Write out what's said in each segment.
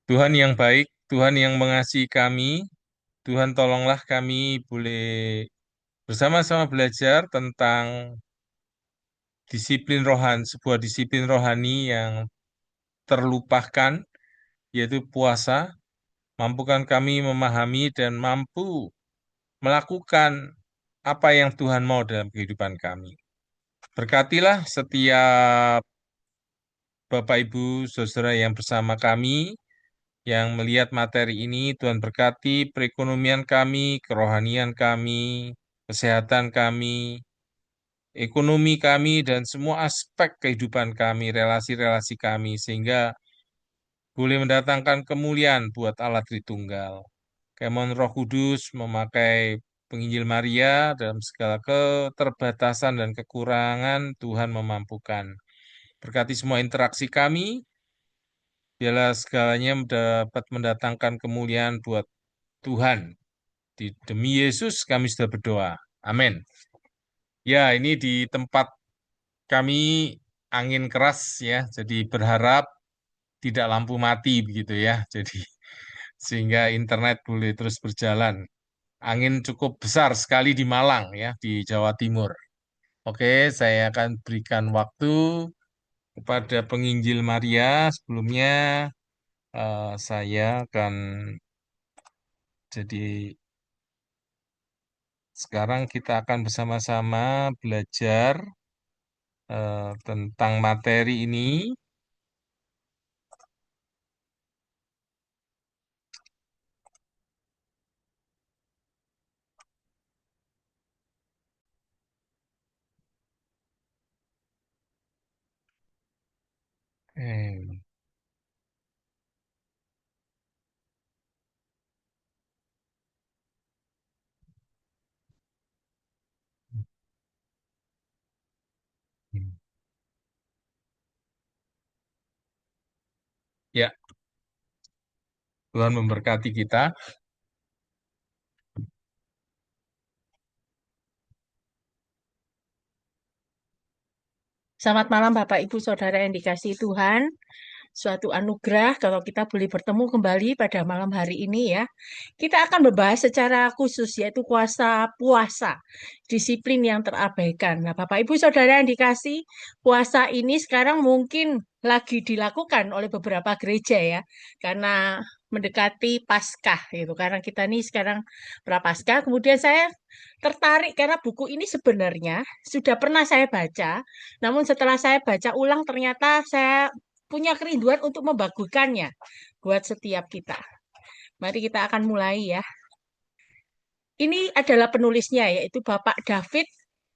Tuhan yang baik, Tuhan yang mengasihi kami, Tuhan tolonglah kami boleh bersama-sama belajar tentang disiplin rohani, sebuah disiplin rohani yang terlupakan, yaitu puasa. Mampukan kami memahami dan mampu melakukan apa yang Tuhan mau dalam kehidupan kami. Berkatilah setiap Bapak Ibu Saudara yang bersama kami, yang melihat materi ini. Tuhan berkati perekonomian kami, kerohanian kami, kesehatan kami, ekonomi kami, dan semua aspek kehidupan kami, relasi-relasi kami, sehingga boleh mendatangkan kemuliaan buat Allah Tritunggal. Kemon Roh Kudus memakai penginjil Maria dalam segala keterbatasan dan kekurangan, Tuhan memampukan. Berkati semua interaksi kami, biarlah segalanya dapat mendatangkan kemuliaan buat Tuhan. Demi Yesus kami sudah berdoa. Amin. Ya, ini di tempat kami angin keras ya, jadi berharap tidak lampu mati begitu ya. Jadi sehingga internet boleh terus berjalan. Angin cukup besar sekali di Malang ya, di Jawa Timur. Oke, saya akan berikan waktu kepada penginjil Maria. Sebelumnya saya akan jadi sekarang kita akan bersama-sama belajar tentang materi ini. Eh, Ya, Tuhan memberkati kita. Selamat malam Bapak Ibu Saudara yang dikasihi Tuhan. Suatu anugerah kalau kita boleh bertemu kembali pada malam hari ini ya. Kita akan membahas secara khusus yaitu kuasa puasa, disiplin yang terabaikan. Nah, Bapak Ibu Saudara yang dikasihi, puasa ini sekarang mungkin lagi dilakukan oleh beberapa gereja ya. Karena mendekati Paskah gitu. Karena kita nih sekarang Prapaskah. Kemudian saya tertarik karena buku ini sebenarnya sudah pernah saya baca, namun setelah saya baca ulang ternyata saya punya kerinduan untuk membagikannya buat setiap kita. Mari kita akan mulai ya. Ini adalah penulisnya yaitu Bapak David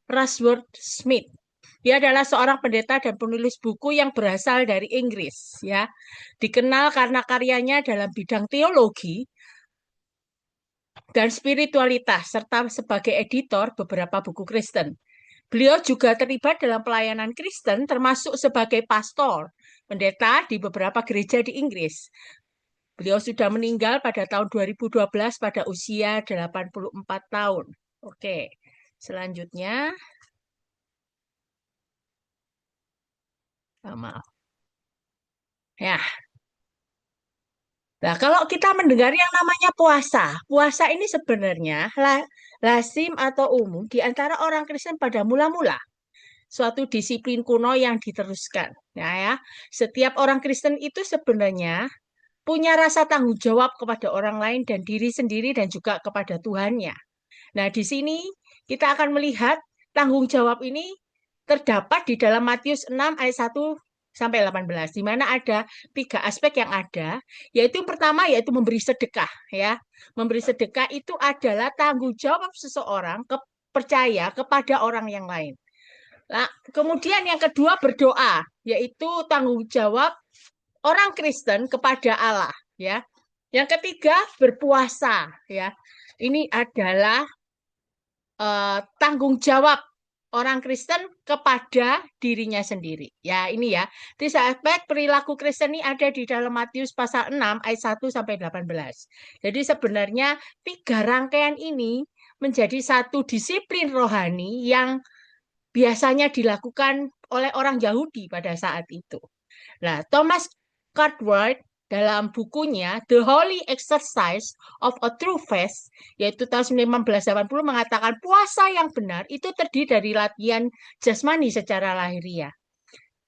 Rushworth Smith. Dia adalah seorang pendeta dan penulis buku yang berasal dari Inggris ya. Dikenal karena karyanya dalam bidang teologi dan spiritualitas serta sebagai editor beberapa buku Kristen. Beliau juga terlibat dalam pelayanan Kristen termasuk sebagai pastor, pendeta di beberapa gereja di Inggris. Beliau sudah meninggal pada tahun 2012 pada usia 84 tahun. Oke, selanjutnya, maaf. Ya, nah kalau kita mendengar yang namanya puasa, puasa ini sebenarnya lazim atau umum di antara orang Kristen pada mula-mula. Suatu disiplin kuno yang diteruskan. Nah ya, setiap orang Kristen itu sebenarnya punya rasa tanggung jawab kepada orang lain dan diri sendiri dan juga kepada Tuhannya. Nah, di sini kita akan melihat tanggung jawab ini terdapat di dalam Matius 6 ayat 1 sampai 18, di mana ada tiga aspek yang ada, yaitu yang pertama yaitu memberi sedekah ya. Memberi sedekah itu adalah tanggung jawab seseorang percaya kepada orang yang lain. Nah, kemudian yang kedua berdoa, yaitu tanggung jawab orang Kristen kepada Allah ya. Yang ketiga berpuasa ya. Ini adalah tanggung jawab orang Kristen kepada dirinya sendiri. Ya, ini ya. Di aspek perilaku Kristen ini ada di dalam Matius pasal 6 ayat 1 sampai 18. Jadi sebenarnya tiga rangkaian ini menjadi satu disiplin rohani yang biasanya dilakukan oleh orang Yahudi pada saat itu. Nah, Thomas Cartwright dalam bukunya The Holy Exercise of a True Faith, yaitu tahun 1980 mengatakan puasa yang benar itu terdiri dari latihan jasmani secara lahiriah.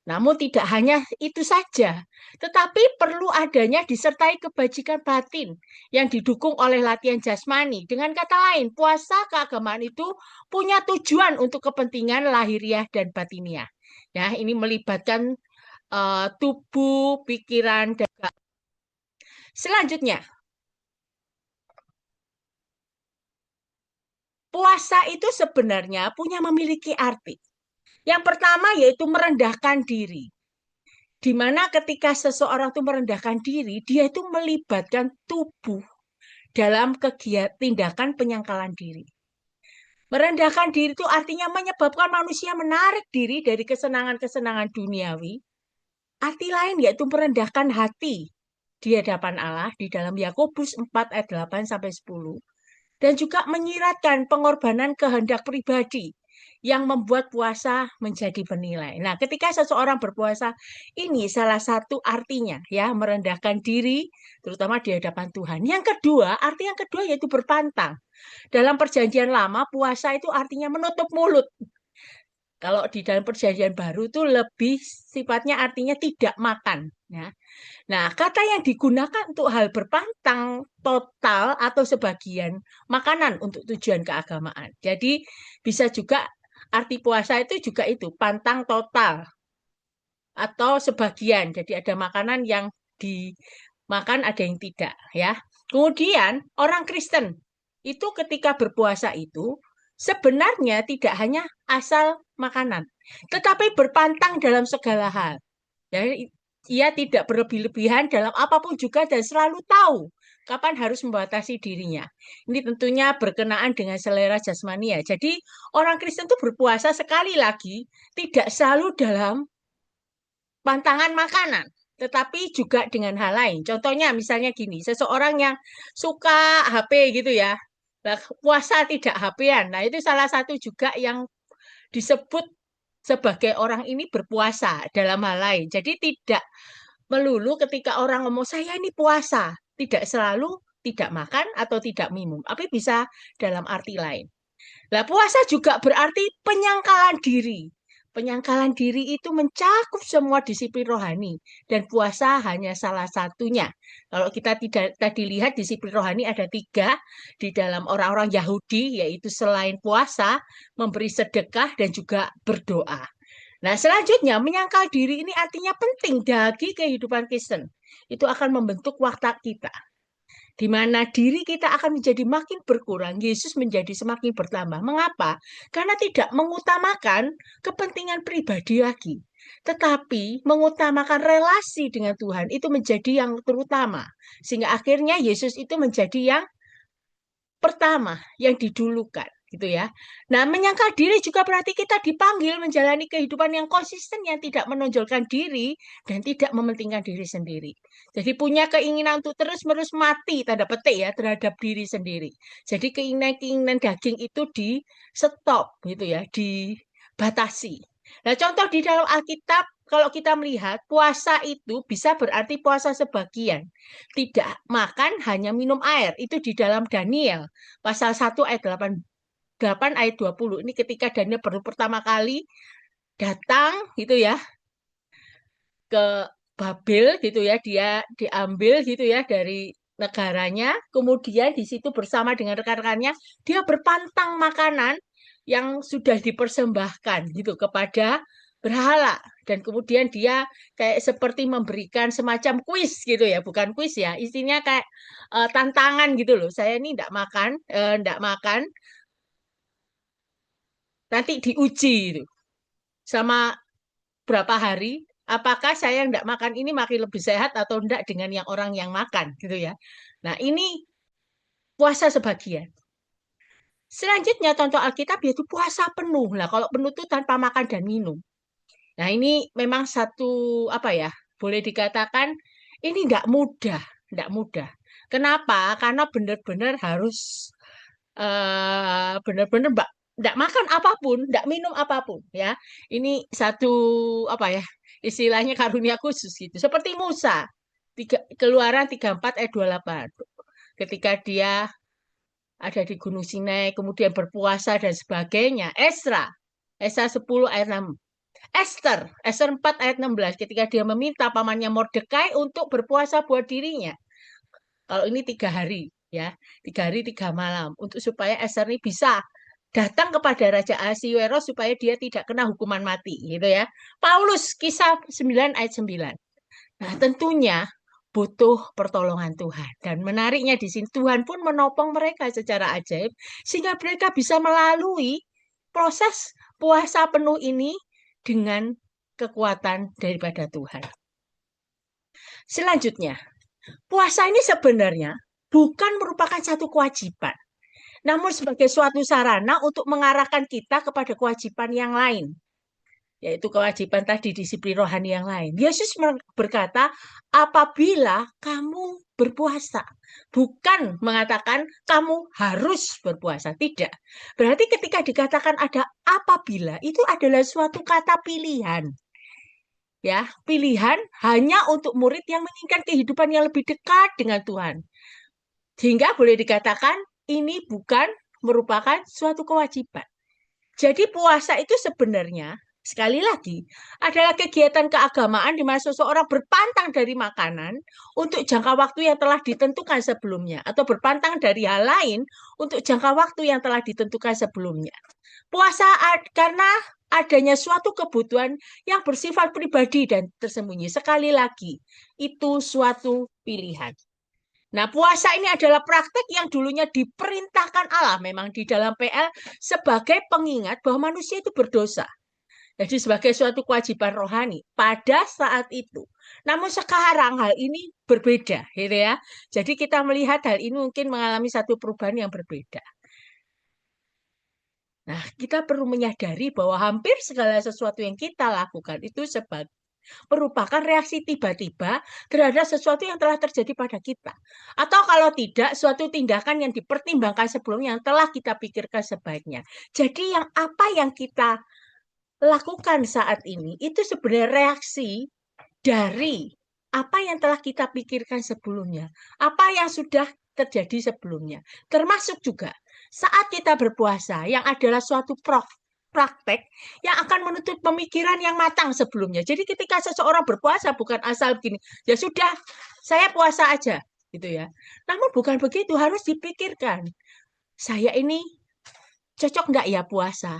Namun tidak hanya itu saja, tetapi perlu adanya disertai kebajikan batin yang didukung oleh latihan jasmani. Dengan kata lain, puasa keagamaan itu punya tujuan untuk kepentingan lahiriah dan batiniah. Ya, ini melibatkan tubuh, pikiran, dan selanjutnya, puasa itu sebenarnya memiliki arti. Yang pertama yaitu merendahkan diri. Di mana ketika seseorang itu merendahkan diri, dia itu melibatkan tubuh dalam kegiatan tindakan penyangkalan diri. Merendahkan diri itu artinya menyebabkan manusia menarik diri dari kesenangan-kesenangan duniawi. Arti lain yaitu merendahkan hati di hadapan Allah di dalam Yakobus 4 ayat 8 sampai 10. Dan juga menyiratkan pengorbanan kehendak pribadi yang membuat puasa menjadi bernilai. Nah, ketika seseorang berpuasa, ini salah satu artinya ya, merendahkan diri terutama di hadapan Tuhan. Yang kedua, arti yang kedua yaitu berpantang. Dalam perjanjian lama, puasa itu artinya menutup mulut. Kalau di dalam perjanjian baru itu lebih sifatnya artinya tidak makan. Ya. Nah, kata yang digunakan untuk hal berpantang total atau sebagian makanan untuk tujuan keagamaan. Jadi bisa juga arti puasa itu juga itu, pantang total atau sebagian. Jadi ada makanan yang dimakan, ada yang tidak, ya. Kemudian orang Kristen itu ketika berpuasa itu sebenarnya tidak hanya asal makanan, tetapi berpantang dalam segala hal. Jadi ia tidak berlebih-lebihan dalam apapun juga dan selalu tahu kapan harus membatasi dirinya. Ini tentunya berkenaan dengan selera jasmani ya. Jadi orang Kristen itu berpuasa sekali lagi tidak selalu dalam pantangan makanan, tetapi juga dengan hal lain. Contohnya misalnya gini, seseorang yang suka HP gitu ya. Nah, puasa tidak HP-an. Nah, itu salah satu juga yang disebut sebagai orang ini berpuasa dalam hal lain. Jadi tidak melulu ketika orang ngomong saya ini puasa, tidak selalu tidak makan atau tidak minum, tapi bisa dalam arti lain. Nah, puasa juga berarti penyangkalan diri. Penyangkalan diri itu mencakup semua disiplin rohani dan puasa hanya salah satunya. Kalau kita tidak tadi lihat disiplin rohani ada 3 di dalam orang-orang Yahudi, yaitu selain puasa, memberi sedekah dan juga berdoa. Nah, selanjutnya menyangkal diri ini artinya penting bagi kehidupan Kristen. Itu akan membentuk watak kita di mana diri kita akan menjadi makin berkurang, Yesus menjadi semakin bertambah. Mengapa? Karena tidak mengutamakan kepentingan pribadi lagi, tetapi mengutamakan relasi dengan Tuhan itu menjadi yang terutama. Sehingga akhirnya Yesus itu menjadi yang pertama, yang didulukan gitu ya. Nah, menyangkal diri juga berarti kita dipanggil menjalani kehidupan yang konsisten yang tidak menonjolkan diri dan tidak mementingkan diri sendiri. Jadi punya keinginan untuk terus-menerus mati tanda petik ya terhadap diri sendiri. Jadi keinginan-keinginan daging itu di stop gitu ya, dibatasi. Nah, contoh di dalam Alkitab kalau kita melihat puasa itu bisa berarti puasa sebagian. Tidak makan, hanya minum air. Itu di dalam Daniel pasal 1 ayat 8 ayat 20. Ini ketika Daniel baru pertama kali datang gitu ya ke Babel gitu ya, dia diambil gitu ya dari negaranya, kemudian di situ bersama dengan rekan-rekannya dia berpantang makanan yang sudah dipersembahkan gitu kepada berhala dan kemudian dia kayak seperti memberikan semacam kuis gitu ya, bukan kuis ya, isinya kayak tantangan gitu loh. Saya ini enggak makan, nanti diuji itu sama berapa hari, apakah saya yang enggak makan ini makin lebih sehat atau enggak dengan yang orang yang makan gitu ya. Nah, ini puasa sebagian. Selanjutnya contoh Alkitab yaitu puasa penuh. Nah, kalau penuh itu tanpa makan dan minum. Nah, ini memang satu apa ya? Boleh dikatakan ini enggak mudah. Kenapa? Karena benar-benar harus benar-benar enggak makan apapun, enggak minum apapun ya. Ini satu apa ya? Istilahnya karunia khusus gitu. Seperti Musa. Keluaran 34 ayat 28. Ketika dia ada di Gunung Sinai, kemudian berpuasa dan sebagainya. Esra 10 ayat 6. Esther 4 ayat 16. Ketika dia meminta pamannya Mordekai untuk berpuasa buat dirinya. Kalau ini 3 hari, ya, 3 hari 3 malam, untuk supaya Esther ini bisa datang kepada Raja Ahasiweros supaya dia tidak kena hukuman mati, gitu ya. Paulus kisah 9 ayat 9. Nah, tentunya butuh pertolongan Tuhan. Dan menariknya di sini Tuhan pun menopang mereka secara ajaib sehingga mereka bisa melalui proses puasa penuh ini dengan kekuatan daripada Tuhan. Selanjutnya, puasa ini sebenarnya bukan merupakan satu kewajiban, namun sebagai suatu sarana untuk mengarahkan kita kepada kewajiban yang lain, yaitu kewajiban tadi disiplin rohani yang lain. Yesus berkata, apabila kamu berpuasa, bukan mengatakan kamu harus berpuasa, tidak. Berarti ketika dikatakan ada apabila, itu adalah suatu kata pilihan. Ya, pilihan hanya untuk murid yang menginginkan kehidupan yang lebih dekat dengan Tuhan. Sehingga boleh dikatakan ini bukan merupakan suatu kewajiban. Jadi puasa itu sebenarnya, sekali lagi, adalah kegiatan keagamaan di mana seseorang berpantang dari makanan untuk jangka waktu yang telah ditentukan sebelumnya, atau berpantang dari hal lain untuk jangka waktu yang telah ditentukan sebelumnya. Puasa karena adanya suatu kebutuhan yang bersifat pribadi dan tersembunyi. Sekali lagi, itu suatu pilihan. Nah, puasa ini adalah praktek yang dulunya diperintahkan Allah memang di dalam PL sebagai pengingat bahwa manusia itu berdosa. Jadi sebagai suatu kewajiban rohani pada saat itu. Namun sekarang hal ini berbeda, gitu ya. Jadi kita melihat hal ini mungkin mengalami satu perubahan yang berbeda. Nah, kita perlu menyadari bahwa hampir segala sesuatu yang kita lakukan itu merupakan reaksi tiba-tiba terhadap sesuatu yang telah terjadi pada kita. Atau kalau tidak, suatu tindakan yang dipertimbangkan sebelumnya yang telah kita pikirkan sebaiknya. Jadi apa yang kita lakukan saat ini itu sebenarnya reaksi dari apa yang telah kita pikirkan sebelumnya. Apa yang sudah terjadi sebelumnya. Termasuk juga saat kita berpuasa yang adalah suatu praktek yang akan menuntut pemikiran yang matang sebelumnya. Jadi ketika seseorang berpuasa bukan asal begini, ya sudah, saya puasa aja, gitu ya. Namun bukan begitu, harus dipikirkan. Saya ini cocok nggak ya puasa?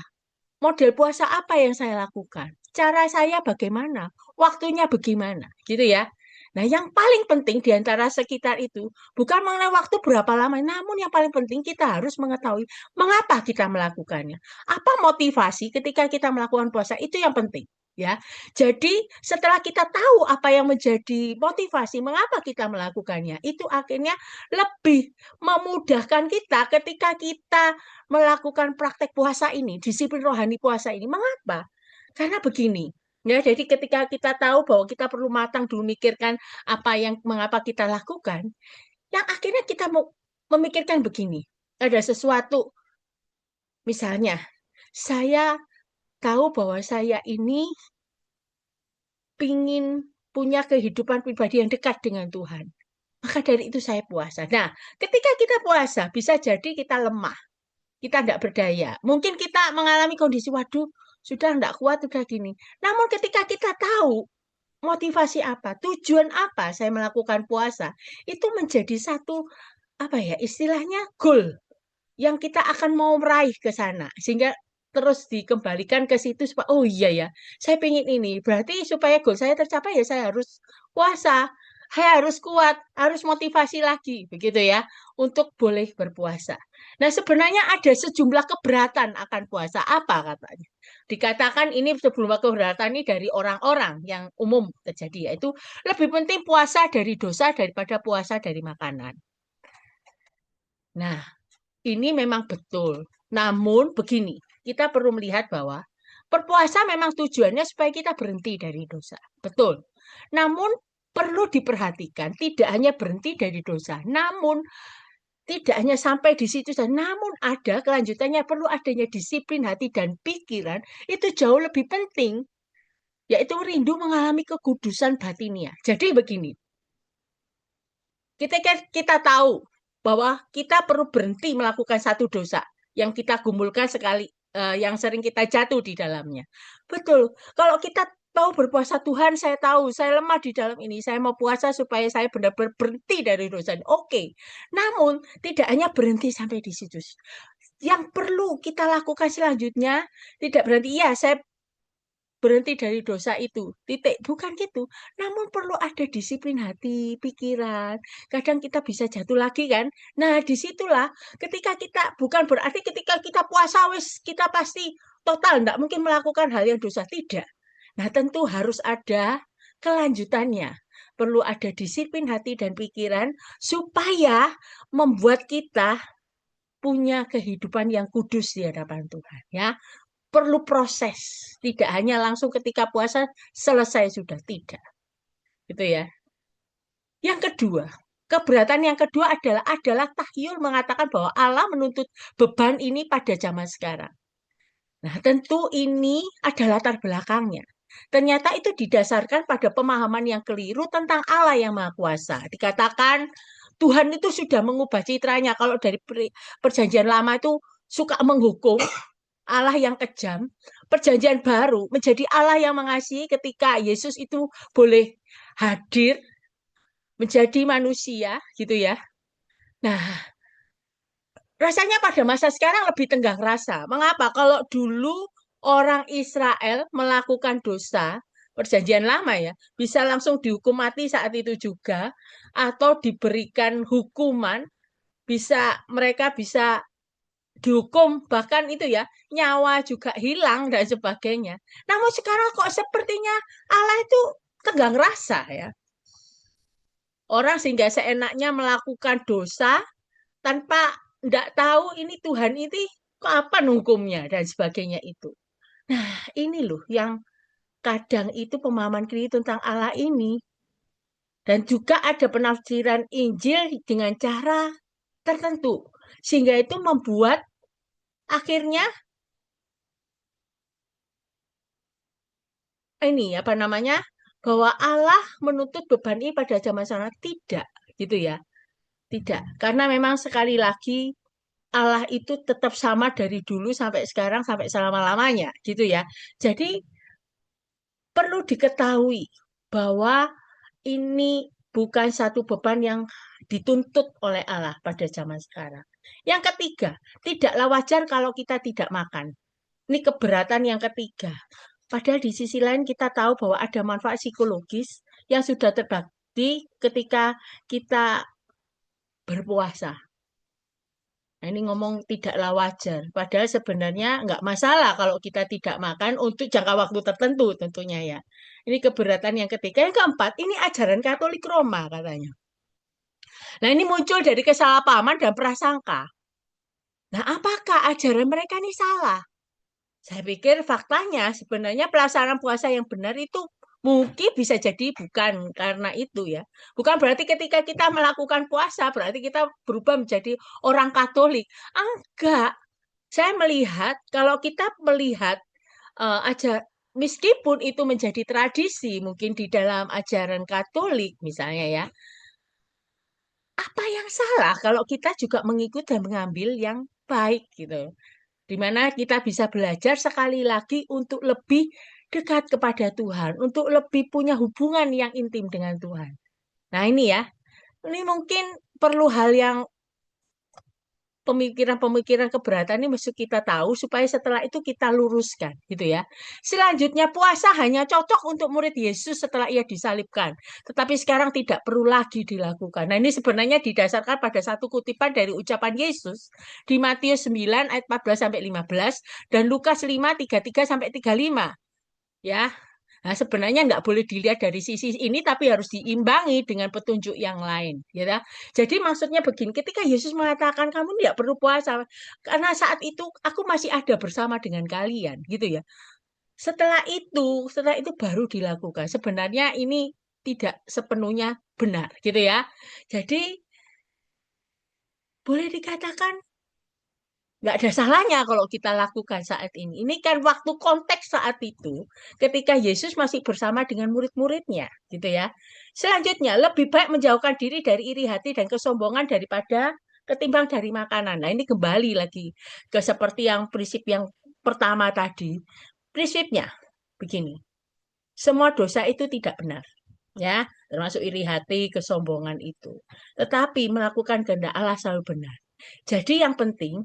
Model puasa apa yang saya lakukan? Cara saya bagaimana? Waktunya bagaimana? Gitu ya. Nah, yang paling penting di antara sekitar itu bukan mengenai waktu berapa lama, namun yang paling penting kita harus mengetahui mengapa kita melakukannya. Apa motivasi ketika kita melakukan puasa itu yang penting, ya. Jadi, setelah kita tahu apa yang menjadi motivasi mengapa kita melakukannya, itu akhirnya lebih memudahkan kita ketika kita melakukan praktek puasa ini, disiplin rohani puasa ini. Mengapa? Karena begini, ya, jadi ketika kita tahu bahwa kita perlu matang dulu mikirkan mengapa kita lakukan, yang akhirnya kita mau memikirkan begini. Ada sesuatu, misalnya, saya tahu bahwa saya ini ingin punya kehidupan pribadi yang dekat dengan Tuhan. Maka dari itu saya puasa. Nah, ketika kita puasa, bisa jadi kita lemah. Kita tidak berdaya. Mungkin kita mengalami kondisi, waduh, sudah tidak kuat, sudah gini. Namun ketika kita tahu motivasi apa, tujuan apa saya melakukan puasa, itu menjadi satu, apa ya, istilahnya goal yang kita akan mau meraih ke sana. Sehingga terus dikembalikan ke situ, supaya, oh iya ya, saya pengen ini. Berarti supaya goal saya tercapai ya saya harus puasa. Saya harus kuat, harus motivasi lagi, begitu ya, untuk boleh berpuasa. Nah, sebenarnya ada sejumlah keberatan akan puasa. Apa katanya? Dikatakan ini sejumlah keberatan ini dari orang-orang yang umum terjadi, yaitu lebih penting puasa dari dosa daripada puasa dari makanan. Nah, ini memang betul. Namun begini, kita perlu melihat bahwa berpuasa memang tujuannya supaya kita berhenti dari dosa. Betul. Namun perlu diperhatikan, tidak hanya berhenti dari dosa, namun tidak hanya sampai di situ saja, namun ada kelanjutannya, perlu adanya disiplin hati dan pikiran, itu jauh lebih penting, yaitu rindu mengalami kekudusan batinnya. Jadi begini, Kita tahu bahwa kita perlu berhenti melakukan satu dosa yang kita gumulkan sekali, yang sering kita jatuh di dalamnya. Betul. Kalau kita tahu berpuasa, Tuhan, saya tahu saya lemah di dalam ini. Saya mau puasa supaya saya benar-benar berhenti dari dosa ini. Oke. Namun tidak hanya berhenti sampai di situ. Yang perlu kita lakukan selanjutnya tidak berhenti. Iya, saya berhenti dari dosa itu. Titik. Bukan gitu. Namun perlu ada disiplin hati, pikiran. Kadang kita bisa jatuh lagi kan. Nah, disitulah ketika kita, bukan berarti ketika kita puasa, wis kita pasti total. Enggak mungkin melakukan hal yang dosa. Tidak. Nah, tentu harus ada kelanjutannya. Perlu ada disiplin hati dan pikiran supaya membuat kita punya kehidupan yang kudus di hadapan Tuhan. Ya, perlu proses, tidak hanya langsung ketika puasa selesai sudah, tidak, gitu ya. Yang kedua, keberatan yang kedua adalah tahyul mengatakan bahwa Allah menuntut beban ini pada zaman sekarang. Nah, tentu ini ada latar belakangnya. Ternyata itu didasarkan pada pemahaman yang keliru tentang Allah yang Maha Kuasa. Dikatakan Tuhan itu sudah mengubah citranya. Kalau dari perjanjian lama itu suka menghukum, Allah yang kejam. Perjanjian baru menjadi Allah yang mengasihi ketika Yesus itu boleh hadir menjadi manusia, gitu ya. Nah, rasanya pada masa sekarang lebih tenggang rasa. Mengapa? Kalau dulu orang Israel melakukan dosa, perjanjian lama ya, bisa langsung dihukum mati saat itu juga, atau diberikan hukuman, mereka bisa dihukum, bahkan itu ya, nyawa juga hilang dan sebagainya. Namun sekarang kok sepertinya Allah itu tenggang rasa ya. Orang sehingga seenaknya melakukan dosa tanpa tidak tahu ini Tuhan ini kok apa hukumnya dan sebagainya itu. Nah, ini loh yang kadang itu pemahaman kiri tentang Allah ini. Dan juga ada penafsiran Injil dengan cara tertentu. Sehingga itu membuat akhirnya ini apa namanya, bahwa Allah menuntut beban ini pada zaman sekarang, tidak, gitu ya, tidak, karena memang sekali lagi Allah itu tetap sama dari dulu sampai sekarang sampai selama-lamanya, gitu ya. Jadi perlu diketahui bahwa ini bukan satu beban yang dituntut oleh Allah pada zaman sekarang. Yang ketiga, tidaklah wajar kalau kita tidak makan. Ini keberatan yang ketiga. Padahal di sisi lain kita tahu bahwa ada manfaat psikologis yang sudah terbukti ketika kita berpuasa. Nah, ini ngomong tidaklah wajar. Padahal sebenarnya nggak masalah kalau kita tidak makan untuk jangka waktu tertentu tentunya ya. Ini keberatan yang ketiga. Yang keempat, ini ajaran Katolik Roma katanya. Nah, ini muncul dari kesalahpahaman dan prasangka. Nah, apakah ajaran mereka ini salah? Saya pikir faktanya sebenarnya pelaksanaan puasa yang benar itu mungkin bisa jadi bukan karena itu ya. Bukan berarti ketika kita melakukan puasa berarti kita berubah menjadi orang Katolik. Enggak. Saya melihat kalau kita melihat aja meskipun itu menjadi tradisi mungkin di dalam ajaran Katolik misalnya ya. Apa yang salah kalau kita juga mengikuti dan mengambil yang baik gitu, di mana kita bisa belajar sekali lagi untuk lebih dekat kepada Tuhan, untuk lebih punya hubungan yang intim dengan Tuhan. Nah, ini ya, ini mungkin perlu hal yang pemikiran-pemikiran keberatan ini mesti kita tahu supaya setelah itu kita luruskan, gitu ya. Selanjutnya, puasa hanya cocok untuk murid Yesus setelah ia disalibkan, tetapi sekarang tidak perlu lagi dilakukan. Nah, ini sebenarnya didasarkan pada satu kutipan dari ucapan Yesus di Matius 9 ayat 14 sampai 15 dan Lukas 5 33 sampai 35. Ya, nah, sebenarnya nggak boleh dilihat dari sisi ini, tapi harus diimbangi dengan petunjuk yang lain, ya. Jadi maksudnya begini, ketika Yesus mengatakan kamu tidak perlu puasa, karena saat itu aku masih ada bersama dengan kalian, gitu ya. Setelah itu baru dilakukan. Sebenarnya ini tidak sepenuhnya benar, gitu ya. Jadi boleh dikatakan nggak ada salahnya kalau kita lakukan saat ini. Ini kan waktu konteks saat itu, ketika Yesus masih bersama dengan murid-muridnya, gitu ya. Selanjutnya, lebih baik menjauhkan diri dari iri hati dan kesombongan daripada ketimbang dari makanan. Nah, ini kembali lagi ke seperti yang prinsip yang pertama tadi. Prinsipnya begini, semua dosa itu tidak benar, ya, termasuk iri hati, kesombongan itu. Tetapi melakukan kehendak Allah selalu benar. Jadi yang penting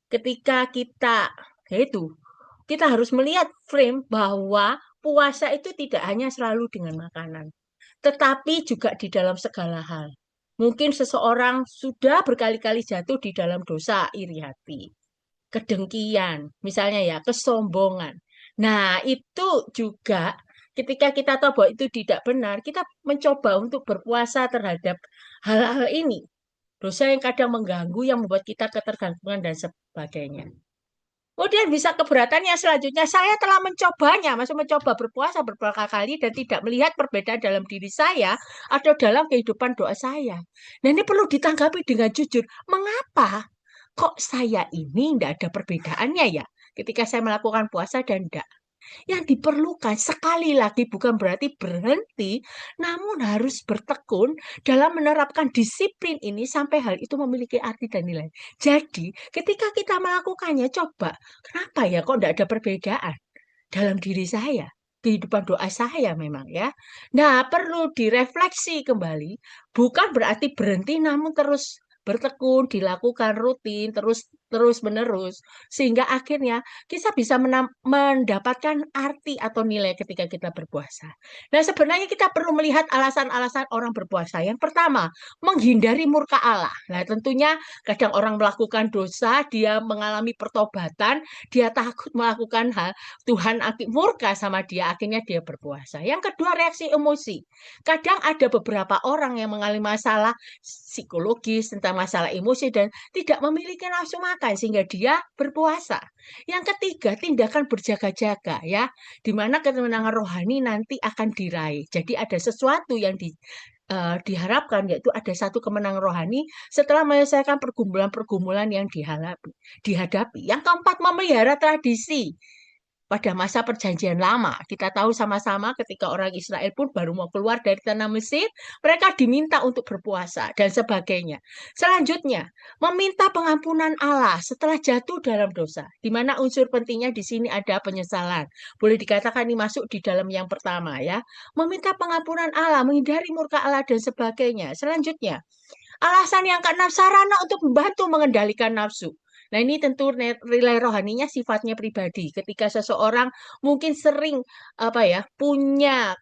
ketika kita, yaitu kita harus melihat frame bahwa puasa itu tidak hanya selalu dengan makanan, tetapi juga di dalam segala hal. Mungkin seseorang sudah berkali-kali jatuh di dalam dosa iri hati, kedengkian, misalnya ya, kesombongan. Nah, itu juga ketika kita tahu bahwa itu tidak benar, kita mencoba untuk berpuasa terhadap hal-hal ini. Dosa yang kadang mengganggu, yang membuat kita ketergantungan dan sebagainya. Kemudian bisa keberatannya selanjutnya, saya telah mencobanya, maksud mencoba berpuasa beberapa kali dan tidak melihat perbedaan dalam diri saya atau dalam kehidupan doa saya. Nah ini perlu ditanggapi dengan jujur. Mengapa kok saya ini tidak ada perbedaannya ya ketika saya melakukan puasa dan tidak? Yang diperlukan sekali lagi bukan berarti berhenti, namun harus bertekun dalam menerapkan disiplin ini sampai hal itu memiliki arti dan nilai. Jadi, ketika kita melakukannya, coba, kenapa ya kok tidak ada perbedaan dalam diri saya? Kehidupan doa saya memang ya. Nah, perlu direfleksi kembali, bukan berarti berhenti, namun terus bertekun, dilakukan rutin, terus terus menerus, sehingga akhirnya kita bisa mendapatkan arti atau nilai ketika kita berpuasa. Nah, sebenarnya kita perlu melihat alasan-alasan orang berpuasa. Yang pertama, menghindari murka Allah. Nah, tentunya kadang orang melakukan dosa, dia mengalami pertobatan, dia takut melakukan hal Tuhan murka sama dia, akhirnya dia berpuasa. Yang kedua, reaksi emosi. Kadang ada beberapa orang yang mengalami masalah psikologis tentang masalah emosi dan tidak memiliki nafsu makan sehingga dia berpuasa. Yang ketiga, tindakan berjaga-jaga ya, di mana kemenangan rohani nanti akan diraih. Jadi ada sesuatu yang diharapkan, yaitu ada satu kemenangan rohani setelah menyelesaikan pergumulan-pergumulan yang dihadapi. Yang keempat, memelihara tradisi. Pada masa perjanjian lama, kita tahu sama-sama ketika orang Israel pun baru mau keluar dari tanah Mesir, mereka diminta untuk berpuasa dan sebagainya. Selanjutnya, meminta pengampunan Allah setelah jatuh dalam dosa, di mana unsur pentingnya di sini ada penyesalan. Boleh dikatakan ini masuk di dalam yang pertama ya. Meminta pengampunan Allah, menghindari murka Allah dan sebagainya. Selanjutnya, alasan yang keenam, sarana untuk membantu mengendalikan nafsu. Nah, ini tentu nilai rohaninya sifatnya pribadi. Ketika seseorang mungkin sering apa ya, punya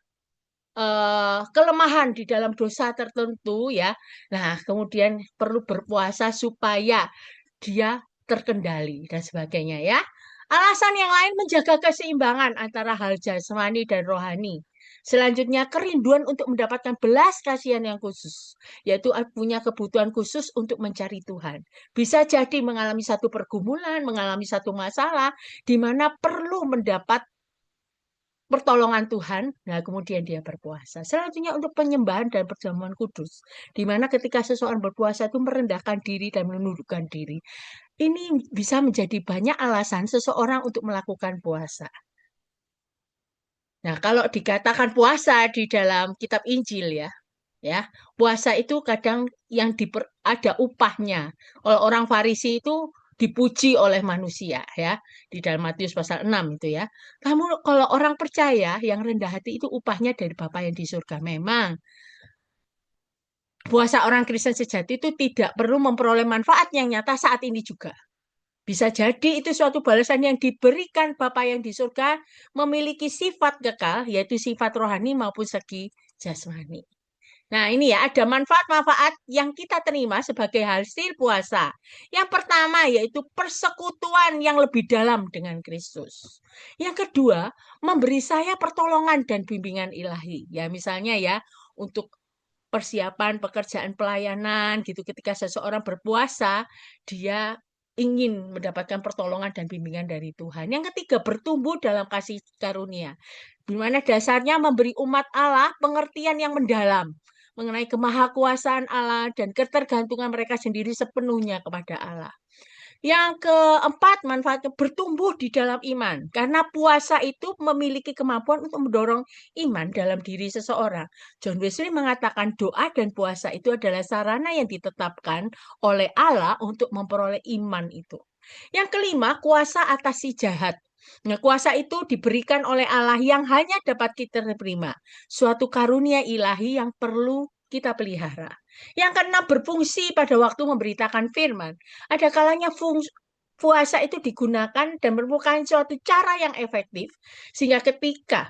kelemahan di dalam dosa tertentu ya. Nah, kemudian perlu berpuasa supaya dia terkendali dan sebagainya ya. Alasan yang lain menjaga keseimbangan antara hal jasmani dan rohani. Selanjutnya, kerinduan untuk mendapatkan belas kasihan yang khusus, yaitu punya kebutuhan khusus untuk mencari Tuhan. Bisa jadi mengalami satu pergumulan, mengalami satu masalah, di mana perlu mendapat pertolongan Tuhan, nah kemudian dia berpuasa. Selanjutnya untuk penyembahan dan perjamuan kudus, di mana ketika seseorang berpuasa itu merendahkan diri dan menundukkan diri. Ini bisa menjadi banyak alasan seseorang untuk melakukan puasa. Nah, kalau dikatakan puasa di dalam kitab Injil ya, puasa itu kadang yang ada upahnya. Kalau orang Farisi itu dipuji oleh manusia ya, di dalam Matius pasal 6 itu ya. Kamu kalau orang percaya yang rendah hati itu upahnya dari Bapa yang di surga. Memang puasa orang Kristen sejati itu tidak perlu memperoleh manfaat yang nyata saat ini juga. Bisa jadi itu suatu balasan yang diberikan Bapa yang di surga memiliki sifat kekal, yaitu sifat rohani maupun segi jasmani. Nah, ini ya, ada manfaat-manfaat yang kita terima sebagai hasil puasa. Yang pertama yaitu persekutuan yang lebih dalam dengan Kristus. Yang kedua, memberi saya pertolongan dan bimbingan ilahi. Ya, misalnya ya, untuk persiapan pekerjaan pelayanan gitu ketika seseorang berpuasa, dia ingin mendapatkan pertolongan dan bimbingan dari Tuhan. Yang ketiga, bertumbuh dalam kasih karunia, di mana dasarnya memberi umat Allah pengertian yang mendalam mengenai kemahakuasaan Allah dan ketergantungan mereka sendiri sepenuhnya kepada Allah. Yang keempat, manfaatnya bertumbuh di dalam iman. Karena puasa itu memiliki kemampuan untuk mendorong iman dalam diri seseorang. John Wesley mengatakan doa dan puasa itu adalah sarana yang ditetapkan oleh Allah untuk memperoleh iman itu. Yang kelima, kuasa atas si jahat. Nah, kuasa itu diberikan oleh Allah yang hanya dapat kita terima. Suatu karunia ilahi yang perlu kita pelihara. Yang keenam, berfungsi pada waktu memberitakan firman. Ada kalanya puasa itu digunakan dan merupakan suatu cara yang efektif sehingga ketika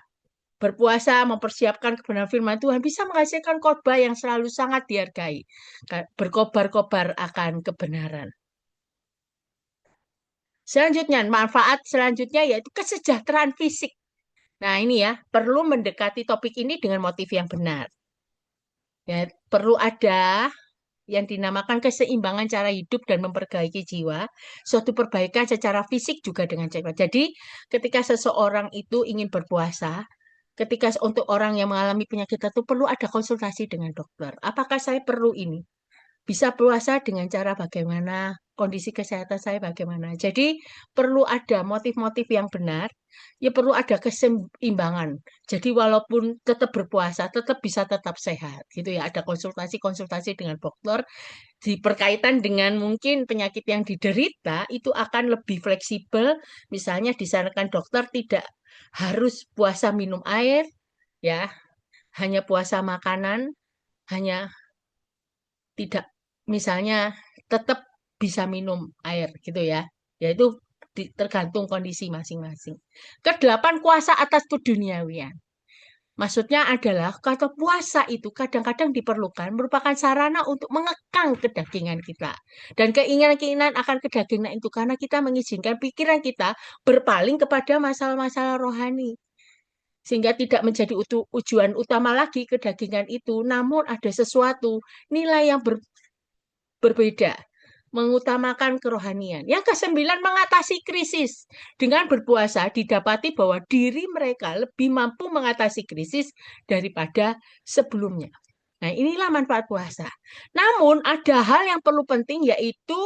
berpuasa mempersiapkan kebenaran firman Tuhan bisa menghasilkan khotbah yang selalu sangat dihargai, berkobar-kobar akan kebenaran. Selanjutnya, manfaat selanjutnya yaitu kesejahteraan fisik. Nah, ini ya, perlu mendekati topik ini dengan motif yang benar. Ya, perlu ada yang dinamakan keseimbangan cara hidup dan memperbaiki jiwa, suatu perbaikan secara fisik juga dengan cara. Jadi, ketika seseorang itu ingin berpuasa, ketika untuk orang yang mengalami penyakit itu perlu ada konsultasi dengan dokter. Apakah saya perlu ini? Bisa puasa dengan cara bagaimana, kondisi kesehatan saya bagaimana. Jadi perlu ada motif-motif yang benar, ya perlu ada keseimbangan. Jadi walaupun tetap berpuasa, tetap bisa tetap sehat, gitu ya. Ada konsultasi-konsultasi dengan dokter, di berkaitan dengan mungkin penyakit yang diderita, itu akan lebih fleksibel. Misalnya disarankan dokter tidak harus puasa minum air, ya, hanya puasa makanan, hanya tidak misalnya tetap bisa minum air gitu ya. Yaitu tergantung kondisi masing-masing. Kedelapan, kuasa atas keduniawian. Maksudnya adalah kata puasa itu kadang-kadang diperlukan merupakan sarana untuk mengekang kedagingan kita. Dan keinginan-keinginan akan kedagingan itu karena kita mengizinkan pikiran kita berpaling kepada masalah-masalah rohani. Sehingga tidak menjadi tujuan utama lagi kedagingan itu, namun ada sesuatu nilai yang berbeda, mengutamakan kerohanian. Yang kesembilan, mengatasi krisis. Dengan berpuasa didapati bahwa diri mereka lebih mampu mengatasi krisis daripada sebelumnya. Nah, inilah manfaat puasa. Namun, ada hal yang perlu penting yaitu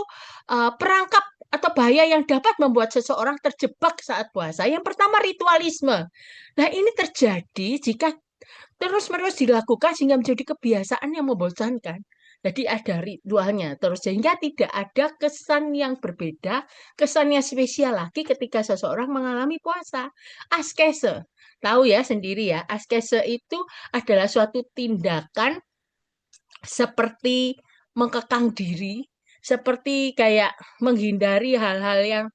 perangkap atau bahaya yang dapat membuat seseorang terjebak saat puasa. Yang pertama, ritualisme. Nah, ini terjadi jika terus-menerus dilakukan sehingga menjadi kebiasaan yang membosankan. Jadi ada ritualnya terus sehingga tidak ada kesan yang berbeda, kesan yang spesial lagi ketika seseorang mengalami puasa. Askese, tahu ya sendiri ya, askese itu adalah suatu tindakan seperti mengekang diri, seperti kayak menghindari hal-hal yang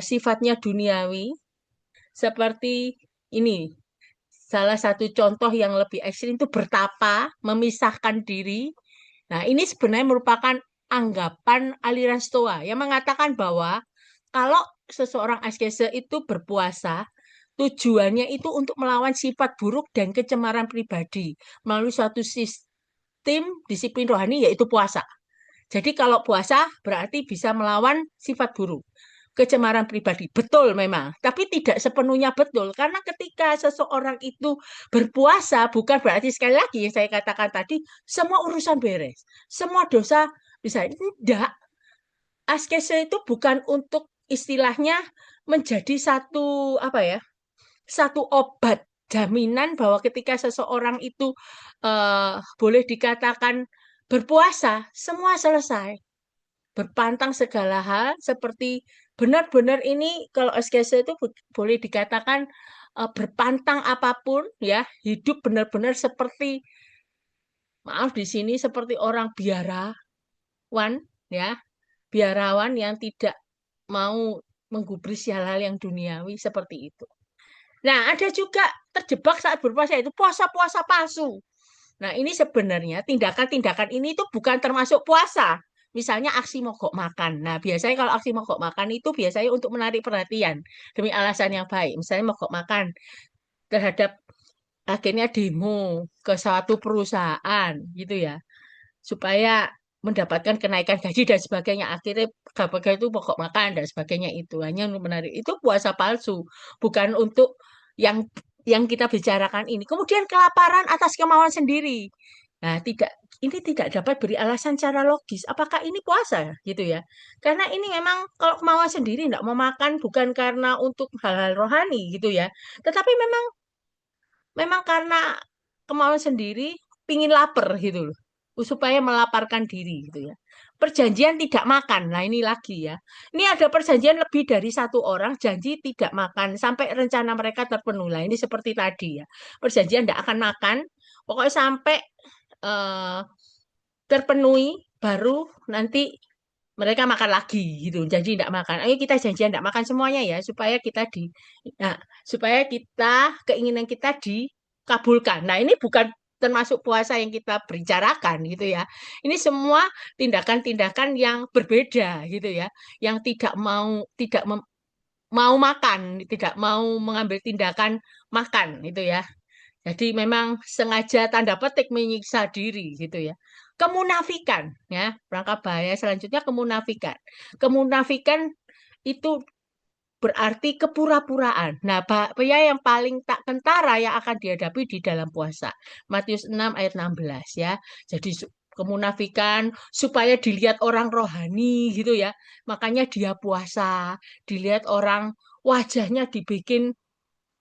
sifatnya duniawi, seperti ini. Salah satu contoh yang lebih ekstrim itu bertapa, memisahkan diri. Nah, ini sebenarnya merupakan anggapan aliran Stoa yang mengatakan bahwa kalau seseorang askese itu berpuasa, tujuannya itu untuk melawan sifat buruk dan kecemaran pribadi melalui suatu sistem disiplin rohani yaitu puasa. Jadi kalau puasa berarti bisa melawan sifat buruk, kecemaran pribadi. Betul memang, tapi tidak sepenuhnya betul. Karena ketika seseorang itu berpuasa, bukan berarti sekali lagi yang saya katakan tadi, semua urusan beres. Semua dosa bisa. Tidak. Askese itu bukan untuk istilahnya menjadi satu, apa ya, satu obat jaminan bahwa ketika seseorang itu boleh dikatakan berpuasa, semua selesai berpantang segala hal seperti benar-benar ini kalau SKS itu boleh dikatakan berpantang apapun ya hidup benar-benar seperti maaf di sini seperti orang biarawan ya biarawan yang tidak mau menggubris hal-hal yang duniawi seperti itu. Nah, ada juga terjebak saat berpuasa itu puasa-puasa palsu. Nah, ini sebenarnya tindakan-tindakan ini itu bukan termasuk puasa. Misalnya aksi mogok makan. Nah, biasanya kalau aksi mogok makan itu biasanya untuk menarik perhatian demi alasan yang baik. Misalnya mogok makan terhadap akhirnya demo ke suatu perusahaan gitu ya. Supaya mendapatkan kenaikan gaji dan sebagainya. Akhirnya KPK itu pokok makan dan sebagainya itu hanya untuk menarik. Itu puasa palsu, bukan untuk yang kita bicarakan ini. Kemudian kelaparan atas kemauan sendiri. Nah, ini tidak dapat beri alasan secara logis. Apakah ini puasa ya? Gitu ya? Karena ini memang kalau kemauan sendiri tidak mau makan bukan karena untuk hal-hal rohani gitu ya. Tetapi memang memang karena kemauan sendiri pingin lapar gitu loh. Supaya melaparkan diri gitu ya. Perjanjian tidak makan. Nah, ini lagi ya. Ini ada perjanjian lebih dari satu orang janji tidak makan sampai rencana mereka terpenuhi. Nah, ini seperti tadi ya. Perjanjian tidak akan makan. Pokoknya sampai eh, terpenuhi baru nanti mereka makan lagi gitu. Janji tidak makan. Ayo kita janjian tidak makan semuanya ya supaya kita nah, supaya kita keinginan kita dikabulkan. Nah, ini bukan termasuk puasa yang kita bicarakan gitu ya. Ini semua tindakan-tindakan yang berbeda gitu ya. Yang tidak mau makan, tidak mau mengambil tindakan makan itu ya. Jadi memang sengaja tanda petik menyiksa diri gitu ya. Kemunafikan ya, perangkap bahaya selanjutnya kemunafikan. Kemunafikan itu berarti kepura-puraan. Nah, bahaya yang paling tak kentara yang akan dihadapi di dalam puasa. Matius 6 ayat 16 ya. Jadi kemunafikan supaya dilihat orang rohani gitu ya. Makanya dia puasa, dilihat orang wajahnya dibikin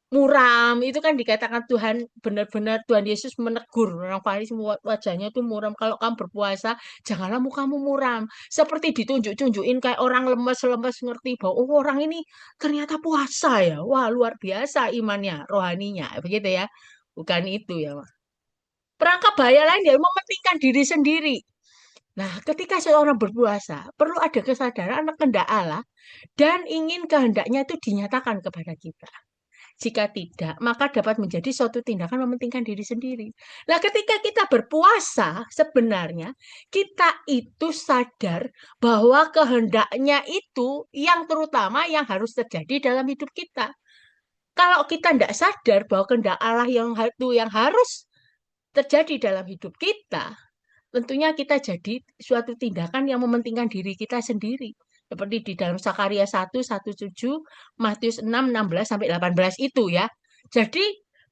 muram itu kan dikatakan Tuhan benar-benar Tuhan Yesus menegur orang Farisi wajahnya itu muram kalau kamu berpuasa janganlah mukamu muram seperti ditunjuk-tunjukin kayak orang lemes-lemes ngerti bahwa oh orang ini ternyata puasa ya wah luar biasa imannya rohaninya begitu ya bukan itu ya Mas. Perangkap bahaya lain dia mementingkan diri sendiri. Nah, ketika seorang berpuasa, perlu ada kesadaran akan kehendak Allah dan ingin kehendaknya itu dinyatakan kepada kita. Jika tidak, maka dapat menjadi suatu tindakan mementingkan diri sendiri. Nah, ketika kita berpuasa, sebenarnya kita itu sadar bahwa kehendaknya itu yang terutama yang harus terjadi dalam hidup kita. Kalau kita tidak sadar bahwa kehendak Allah yang itu yang harus terjadi dalam hidup kita, tentunya kita jadi suatu tindakan yang mementingkan diri kita sendiri. Seperti di dalam Sakaria 1:7, Matius 6:16 sampai 18 itu ya. Jadi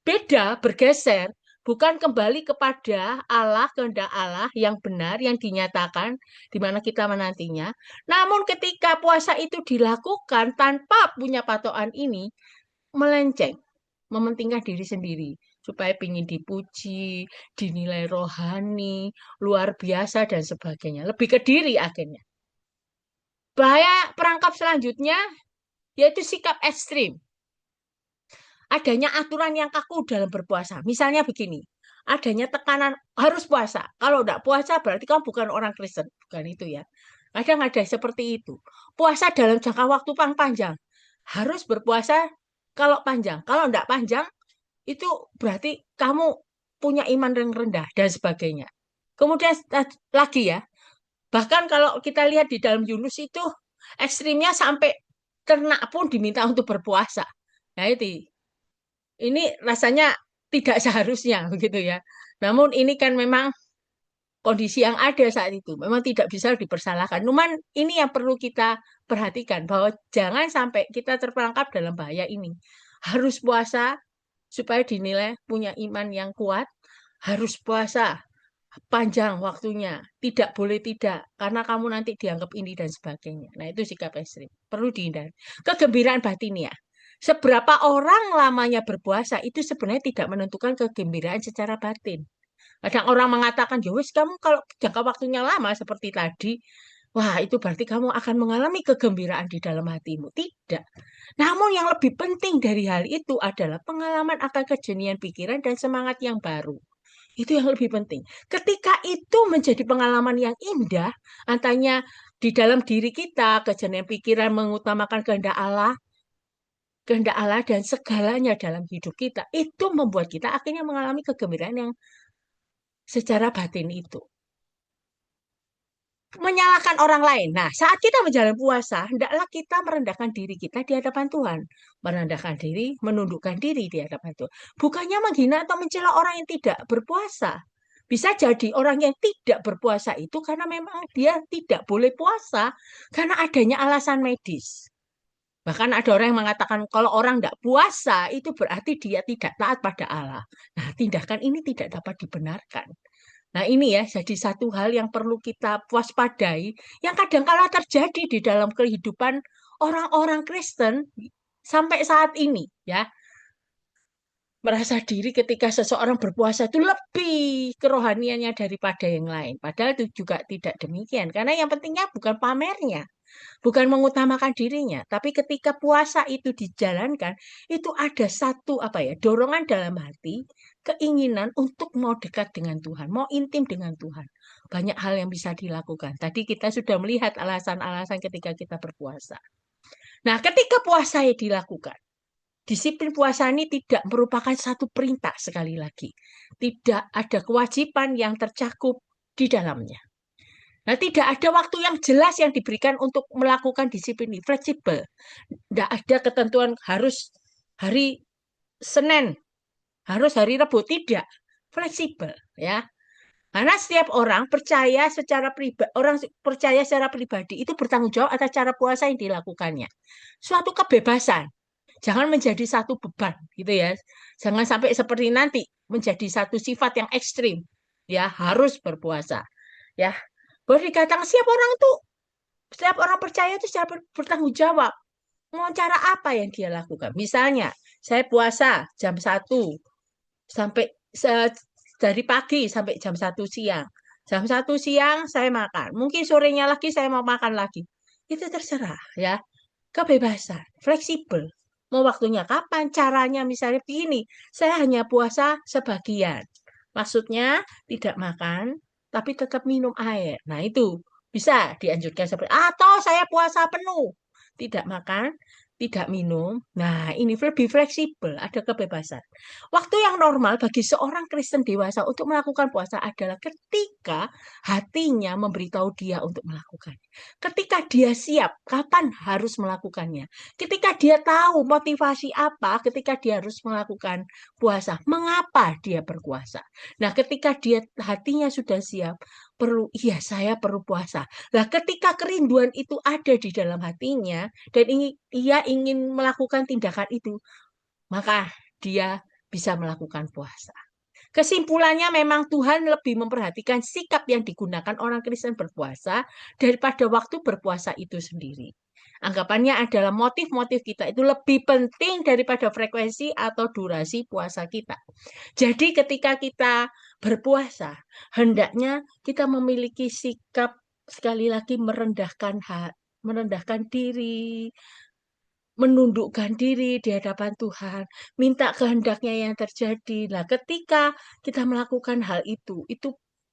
beda, bergeser. Bukan kembali kepada Allah, kehendak Allah yang benar, yang dinyatakan, di mana kita menantinya. Namun ketika puasa itu dilakukan tanpa punya patokan ini, melenceng, mementingkan diri sendiri supaya ingin dipuji, dinilai rohani, luar biasa dan sebagainya. Lebih ke diri akhirnya. Bahaya perangkap selanjutnya yaitu sikap ekstrim. Adanya aturan yang kaku dalam berpuasa. Misalnya begini, adanya tekanan harus puasa. Kalau tidak puasa berarti kamu bukan orang Kristen. Bukan itu ya. Kadang ada seperti itu. Puasa dalam jangka waktu yang panjang. Harus berpuasa kalau panjang. Kalau tidak panjang, itu berarti kamu punya iman yang rendah dan sebagainya. Kemudian lagi ya, bahkan kalau kita lihat di dalam Yunus itu ekstrimnya sampai ternak pun diminta untuk berpuasa. Nah itu, ini rasanya tidak seharusnya begitu ya. Namun ini kan memang kondisi yang ada saat itu, memang tidak bisa dipersalahkan. Cuman ini yang perlu kita perhatikan bahwa jangan sampai kita terperangkap dalam bahaya ini. Harus puasa supaya dinilai punya iman yang kuat, harus puasa panjang waktunya, tidak boleh tidak, karena kamu nanti dianggap ini dan sebagainya. Nah, itu sikap ekstrim. Perlu dihindari. Kegembiraan batin ya. Seberapa orang lamanya berpuasa itu sebenarnya tidak menentukan kegembiraan secara batin. Kadang orang mengatakan, ya wis kamu kalau jangka waktunya lama seperti tadi, wah itu berarti kamu akan mengalami kegembiraan di dalam hatimu. Tidak. Namun yang lebih penting dari hal itu adalah pengalaman akan kejenian pikiran dan semangat yang baru. Itu yang lebih penting. Ketika itu menjadi pengalaman yang indah, antanya di dalam diri kita, kejenian pikiran mengutamakan kehendak Allah dan segalanya dalam hidup kita, itu membuat kita akhirnya mengalami kegembiraan yang secara batin itu. Menyalahkan orang lain. Nah, saat kita menjalani puasa, hendaklah kita merendahkan diri kita di hadapan Tuhan. Merendahkan diri, menundukkan diri di hadapan Tuhan. Bukannya menghina atau mencela orang yang tidak berpuasa. Bisa jadi orang yang tidak berpuasa itu karena memang dia tidak boleh puasa karena adanya alasan medis. Bahkan ada orang yang mengatakan kalau orang tidak puasa itu berarti dia tidak taat pada Allah. Nah, tindakan ini tidak dapat dibenarkan. Nah, ini ya jadi satu hal yang perlu kita waspadai yang kadang-kala terjadi di dalam kehidupan orang-orang Kristen sampai saat ini ya. Merasa diri ketika seseorang berpuasa itu lebih kerohaniannya daripada yang lain. Padahal itu juga tidak demikian. Karena yang pentingnya bukan pamernya, bukan mengutamakan dirinya, tapi ketika puasa itu dijalankan, itu ada satu apa ya, dorongan dalam hati, keinginan untuk mau dekat dengan Tuhan, mau intim dengan Tuhan. Banyak hal yang bisa dilakukan. Tadi kita sudah melihat alasan-alasan ketika kita berpuasa. Nah, ketika puasa yang dilakukan, disiplin puasa ini tidak merupakan satu perintah sekali lagi. Tidak ada kewajiban yang tercakup di dalamnya. Nah, tidak ada waktu yang jelas yang diberikan untuk melakukan disiplin ini. Fleksibel. Tidak ada ketentuan harus hari Senin, harus hari Rabu. Tidak. Fleksibel. Ya. Karena setiap orang percaya secara pribadi, orang percaya secara pribadi itu bertanggung jawab atas cara puasa yang dilakukannya. Suatu kebebasan. Jangan menjadi satu beban, gitu ya. Jangan sampai seperti nanti menjadi satu sifat yang ekstrim. Ya, harus berpuasa. Ya, boleh dikatakan setiap orang percaya itu secara bertanggung jawab. Mau cara apa yang dia lakukan? Misalnya, saya puasa jam 1 sampai dari pagi sampai jam 1 siang. Jam 1 siang saya makan. Mungkin sorenya lagi saya mau makan lagi. Itu terserah ya. Kebebasan, fleksibel. Mau waktunya kapan, caranya misalnya begini. Saya hanya puasa sebagian. Maksudnya tidak makan, tapi tetap minum air. Nah itu bisa dianjurkan seperti atau saya puasa penuh. Tidak makan, tidak minum. Nah, ini lebih fleksibel, ada kebebasan. Waktu yang normal bagi seorang Kristen dewasa untuk melakukan puasa adalah ketika hatinya memberitahu dia untuk melakukan. Ketika dia siap, kapan harus melakukannya. Ketika dia tahu motivasi apa, ketika dia harus melakukan puasa, mengapa dia berpuasa. Nah, ketika dia hatinya sudah siap, iya saya perlu puasa. Nah, ketika kerinduan itu ada di dalam hatinya dan ia ingin melakukan tindakan itu, maka dia bisa melakukan puasa. Kesimpulannya memang Tuhan lebih memperhatikan sikap yang digunakan orang Kristen berpuasa daripada waktu berpuasa itu sendiri. Anggapannya adalah motif-motif kita itu lebih penting daripada frekuensi atau durasi puasa kita. Jadi ketika kita berpuasa, hendaknya kita memiliki sikap sekali lagi merendahkan diri, menundukkan diri di hadapan Tuhan, minta kehendaknya yang terjadi. Nah, ketika kita melakukan hal itu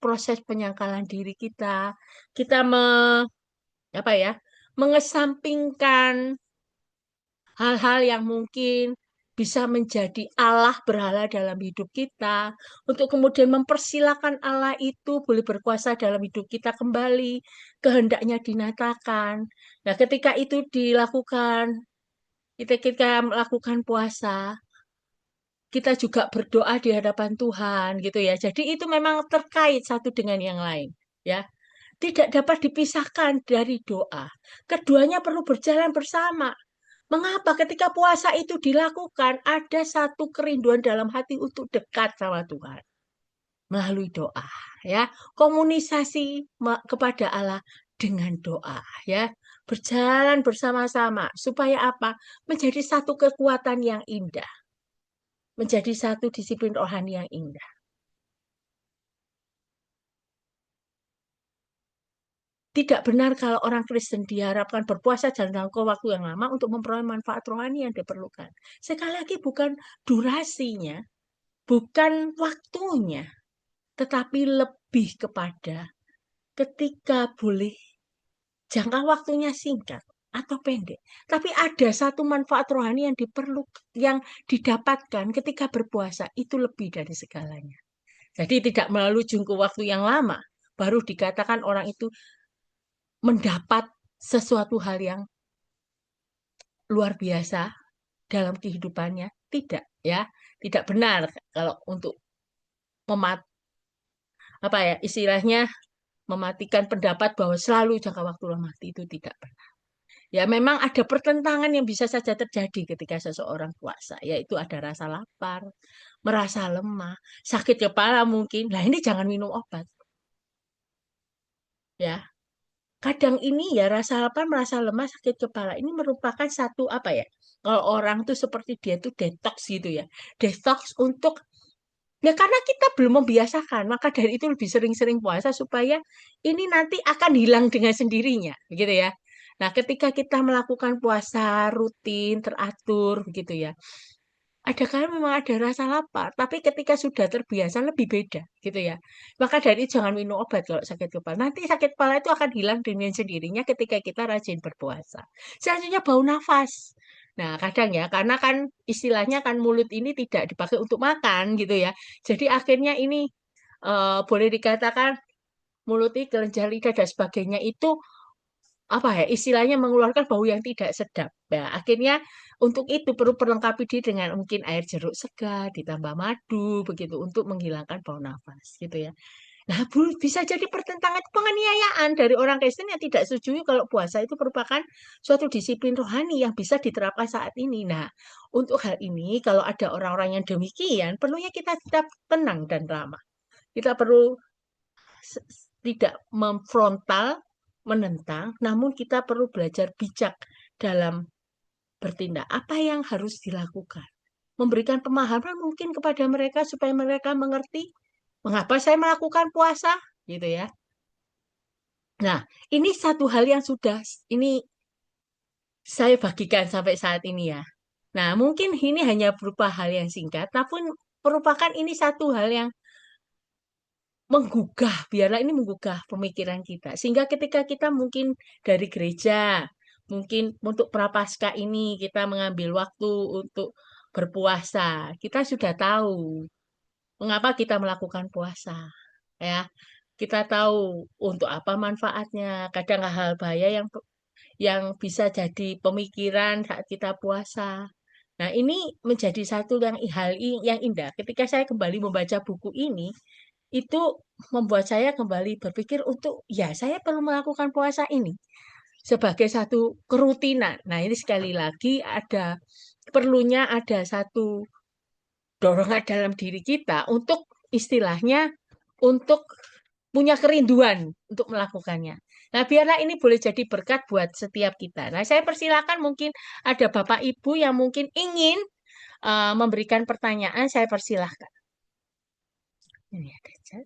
proses penyangkalan diri kita, kita apa ya, mengesampingkan hal-hal yang mungkin bisa menjadi Allah berhala dalam hidup kita, untuk kemudian mempersilahkan Allah itu boleh berkuasa dalam hidup kita kembali, kehendaknya dinyatakan. Nah, ketika itu dilakukan, kita melakukan puasa, kita juga berdoa di hadapan Tuhan gitu ya. Jadi itu memang terkait satu dengan yang lain ya. Tidak dapat dipisahkan dari doa. Keduanya perlu berjalan bersama. Mengapa ketika puasa itu dilakukan ada satu kerinduan dalam hati untuk dekat sama Tuhan melalui doa ya. Komunikasi kepada Allah dengan doa ya. Berjalan bersama-sama supaya apa? Menjadi satu kekuatan yang indah, menjadi satu disiplin rohani yang indah. Tidak benar kalau orang Kristen diharapkan berpuasa dalam jangka waktu yang lama untuk memperoleh manfaat rohani yang diperlukan. Sekali lagi bukan durasinya, bukan waktunya, tetapi lebih kepada ketika boleh jangka waktunya singkat atau pendek, tapi ada satu manfaat rohani yang yang didapatkan ketika berpuasa itu lebih dari segalanya. Jadi tidak melalui jangka waktu yang lama baru dikatakan orang itu mendapat sesuatu hal yang luar biasa dalam kehidupannya. Tidak, ya. Tidak benar kalau untuk memat apa ya istilahnya mematikan pendapat bahwa selalu jangka waktu mati itu tidak benar. Ya, memang ada pertentangan yang bisa saja terjadi ketika seseorang puasa, yaitu ada rasa lapar, merasa lemah, sakit kepala mungkin. Nah, ini jangan minum obat, ya. Kadang ini ya rasa lapar, merasa lemah, sakit kepala ini merupakan satu apa ya? Kalau orang tuh seperti dia tuh detox gitu ya. Detox untuk ya karena kita belum membiasakan, maka dari itu lebih sering-sering puasa supaya ini nanti akan hilang dengan sendirinya, gitu ya. Nah, ketika kita melakukan puasa rutin, teratur, begitu ya, ada kan memang ada rasa lapar, tapi ketika sudah terbiasa lebih beda, gitu ya. Maka dari itu jangan minum obat kalau sakit kepala. Nanti sakit kepala itu akan hilang dengan sendirinya ketika kita rajin berpuasa. Selanjutnya bau nafas. Nah, kadang ya, karena kan istilahnya kan mulut ini tidak dipakai untuk makan, gitu ya. Jadi akhirnya ini boleh dikatakan mulut ini, kelenjar lidah dan sebagainya itu apa ya istilahnya mengeluarkan bau yang tidak sedap. Nah, akhirnya untuk itu perlu perlengkapi diri dengan mungkin air jeruk segar ditambah madu begitu untuk menghilangkan bau nafas gitu ya. Nah, bisa jadi pertentangan penganiayaan dari orang Kristen yang tidak setuju kalau puasa itu merupakan suatu disiplin rohani yang bisa diterapkan saat ini. Nah, untuk hal ini kalau ada orang-orang yang demikian, perlunya kita tetap tenang dan ramah. Kita perlu tidak memfrontal, menentang, namun kita perlu belajar bijak dalam bertindak. Apa yang harus dilakukan? Memberikan pemahaman mungkin kepada mereka supaya mereka mengerti mengapa saya melakukan puasa, gitu ya. Nah, ini satu hal yang sudah ini saya bagikan sampai saat ini ya. Nah, mungkin ini hanya berupa hal yang singkat, tapi merupakan ini satu hal yang menggugah, biarlah ini menggugah pemikiran kita. Sehingga ketika kita mungkin dari gereja, mungkin untuk Prapaskah ini kita mengambil waktu untuk berpuasa. Kita sudah tahu mengapa kita melakukan puasa. Ya, kita tahu untuk apa manfaatnya. Kadang hal bahaya yang bisa jadi pemikiran saat kita puasa. Nah, ini menjadi satu yang indah. Ketika saya kembali membaca buku ini, itu membuat saya kembali berpikir untuk, ya saya perlu melakukan puasa ini sebagai satu kerutinan. Nah, ini sekali lagi perlunya ada satu dorongan dalam diri kita untuk istilahnya untuk punya kerinduan untuk melakukannya. Nah, biarlah ini boleh jadi berkat buat setiap kita. Nah, saya persilakan mungkin ada Bapak Ibu yang mungkin ingin memberikan pertanyaan, saya persilahkan. Ini ada chat.